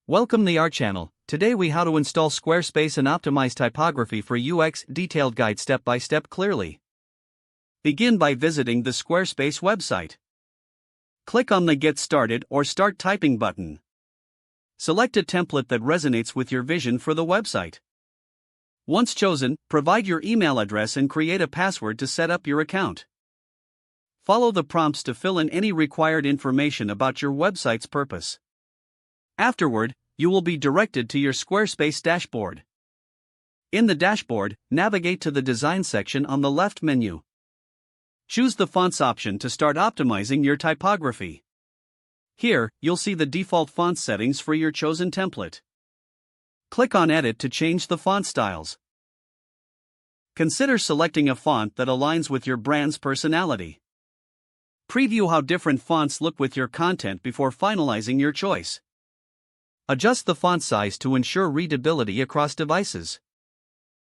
Welcome to our channel. Today we how to install Squarespace and optimize typography for UX detailed guide step by step clearly. Begin by visiting the Squarespace website. Click on the Get Started or Start Typing button. Select a template that resonates with your vision for the website. Once chosen, provide your email address and create a password to set up your account. Follow the prompts to fill in any required information about your website's purpose. Afterward, you will be directed to your Squarespace dashboard. In the dashboard, navigate to the Design section on the left menu. Choose the Fonts option to start optimizing your typography. Here, you'll see the default font settings for your chosen template. Click on Edit to change the font styles. Consider selecting a font that aligns with your brand's personality. Preview how different fonts look with your content before finalizing your choice. Adjust the font size to ensure readability across devices.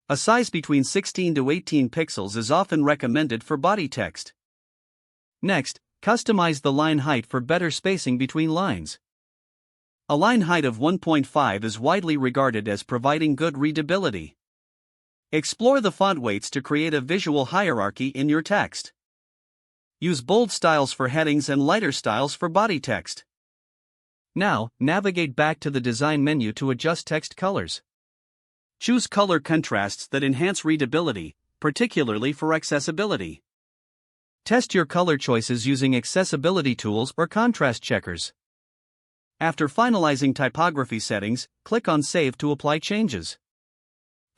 A size between 16 to 18 pixels is often recommended for body text. Next, customize the line height for better spacing between lines. A line height of 1.5 is widely regarded as providing good readability. Explore the font weights to create a visual hierarchy in your text. Use bold styles for headings and lighter styles for body text. Now, navigate back to the Design menu to adjust text colors. Choose color contrasts that enhance readability, particularly for accessibility. Test your color choices using accessibility tools or contrast checkers. After finalizing typography settings, click on Save to apply changes.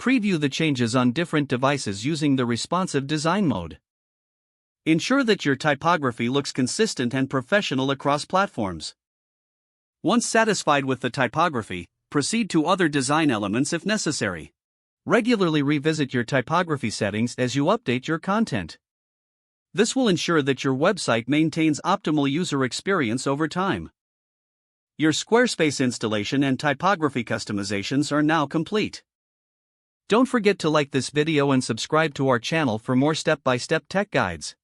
Preview the changes on different devices using the responsive design mode. Ensure that your typography looks consistent and professional across platforms. Once satisfied with the typography, proceed to other design elements if necessary. Regularly revisit your typography settings as you update your content. This will ensure that your website maintains optimal user experience over time. Your Squarespace installation and typography customizations are now complete. Don't forget to like this video and subscribe to our channel for more step-by-step tech guides.